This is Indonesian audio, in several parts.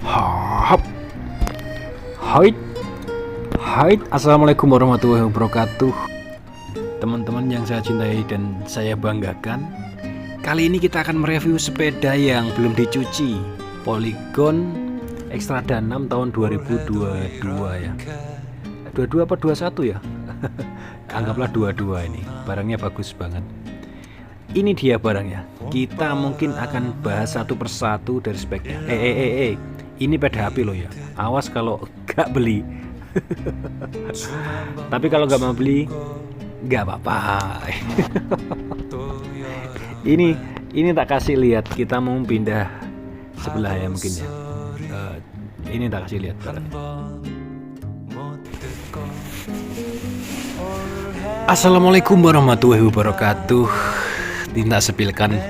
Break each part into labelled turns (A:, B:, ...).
A: Hap, hai, hai, assalamualaikum warahmatullahi wabarakatuh. Teman-teman yang saya cintai dan saya banggakan, kali ini kita akan mereview sepeda yang belum dicuci, Polygon Xtrada 6 tahun 2022 ya. 22 apa 21 ya? Anggaplah 22 ini. Barangnya bagus banget. Ini dia barangnya. Kita mungkin akan bahas satu persatu dari speknya. Ini peda api loh ya. Awas kalau gak beli. Tapi kalau gak mau beli, gak apa-apa. Ini tak kasih lihat. Kita mau pindah sebelah ya mungkin ya. Ini tak kasih lihat barangnya. Assalamualaikum warahmatullahi wabarakatuh. Tinta sepilkan,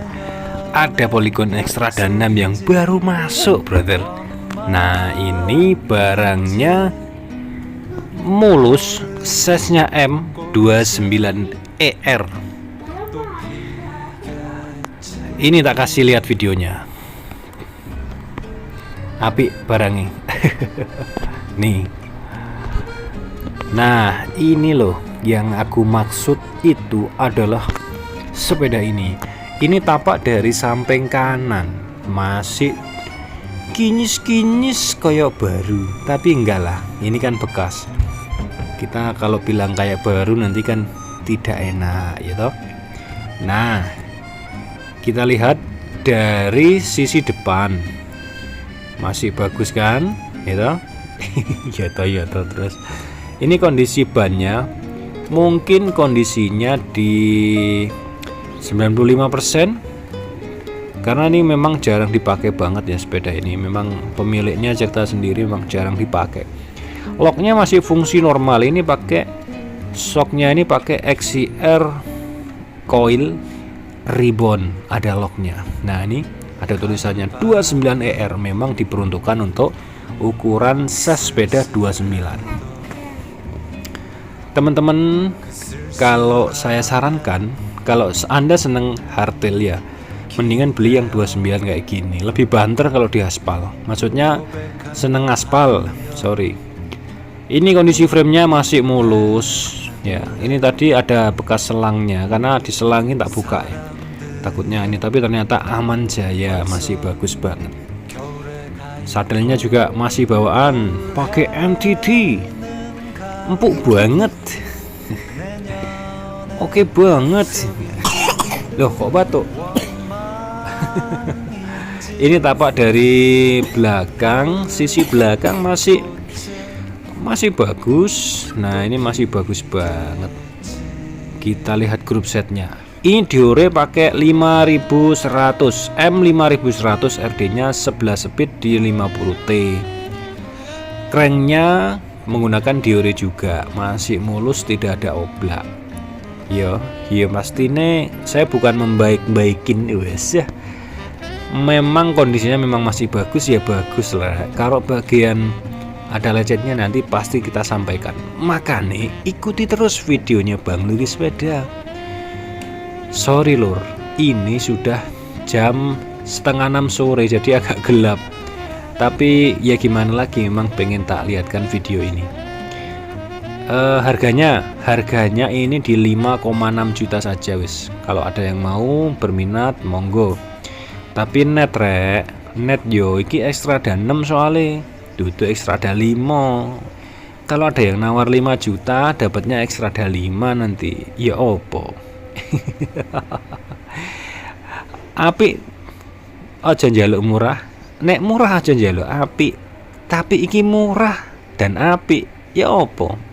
A: ada Polygon Xtrada 6 yang baru masuk, brother. Nah, ini barangnya mulus, size-nya M29ER. Ini tak kasih lihat videonya. Apik barangnya. Nih. Nah, ini loh yang aku maksud, itu adalah sepeda ini. Ini tapak dari samping kanan masih kinyis-kinyis kayak baru, tapi enggak lah, ini kan bekas. Kita kalau bilang kayak baru nanti kan tidak enak ya toh. Nah, kita lihat dari sisi depan masih bagus kan ya toh. ya toh. Terus ini kondisi bannya mungkin kondisinya di 95%, karena ini memang jarang dipakai banget ya sepeda ini. Memang pemiliknya Jakarta sendiri memang jarang dipakai. Locknya masih fungsi normal. Ini pakai shocknya, ini pakai XCR coil ribbon, ada locknya. Nah, ini ada tulisannya 29ER, memang diperuntukkan untuk ukuran size sepeda 29. Teman-teman, kalau saya sarankan, kalau Anda seneng hardtail ya, mendingan beli yang 29 kayak gini. Lebih banter kalau di aspal. Maksudnya seneng aspal, sorry. Ini kondisi framenya masih mulus ya. Ini tadi ada bekas selangnya, karena diselangin tak buka ya, takutnya ini. Tapi ternyata aman jaya, masih bagus banget. Sadelnya juga masih bawaan, pakai MTD, empuk banget. Oke banget. Loh, kok batuk? Ini tapak dari belakang, sisi belakang masih bagus. Nah, ini masih bagus banget. Kita lihat grup setnya. Ini diore pakai 5100 M5100, RD-nya 11 speed di 50T. Cranknya menggunakan diore juga, masih mulus, tidak ada oblak. Ya pastinya saya bukan membaik-baikin wes ya. Memang kondisinya memang masih bagus ya, bagus lah. Kalau bagian ada lecetnya nanti pasti kita sampaikan. Makanya ikuti terus videonya Bang Luri Sepeda. Sorry lur, ini sudah jam 5:30 sore, jadi agak gelap. Tapi ya gimana lagi, memang pengen tak lihatkan video ini. Harganya ini di 5,6 juta saja wis. Kalau ada yang mau berminat monggo. Tapi net yo iki Xtrada 6 soalnya duduk Xtrada 5. Kalau ada yang nawar 5 juta dapatnya Xtrada 5 nanti. Ya opo. Apik aja njaluk murah. Nek murah aja njaluk apik. Tapi iki murah dan apik. Ya opo.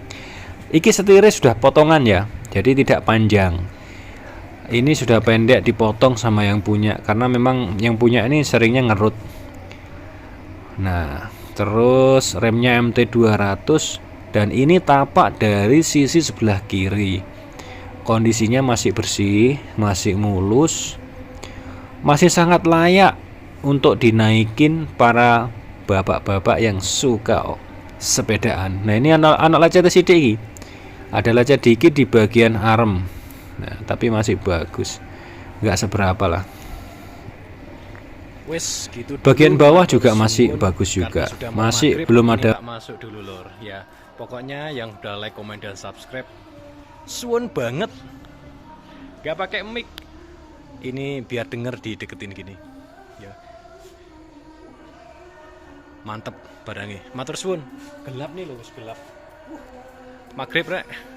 A: Iki setirnya sudah potongan ya, jadi tidak panjang. Ini sudah pendek dipotong sama yang punya, karena memang yang punya ini seringnya ngerut. Nah, terus remnya MT200, dan ini tapak dari sisi sebelah kiri. Kondisinya masih bersih, masih mulus, masih sangat layak untuk dinaikin para bapak-bapak yang suka sepedaan. Nah, ini anak lecet sidik. Ada lecet dikit di bagian arm. Nah, tapi masih bagus, nggak seberapa lah. Wes gitu.
B: Bagian
A: dulu,
B: bawah
A: matur
B: juga masih
A: suwun.
B: bagus
A: Karena
B: juga.
A: sudah mau
B: Masih
A: maghrib,
B: belum
A: ini
B: ada.
A: tak masuk dulu lor. Ya, pokoknya yang udah like, komen dan subscribe, suwun banget. Gak pakai mic. Ini biar denger dideketin gini. Ya. Mantep barangnya. Matur suwun. Gelap nih loh, gelap. Maghrib rek.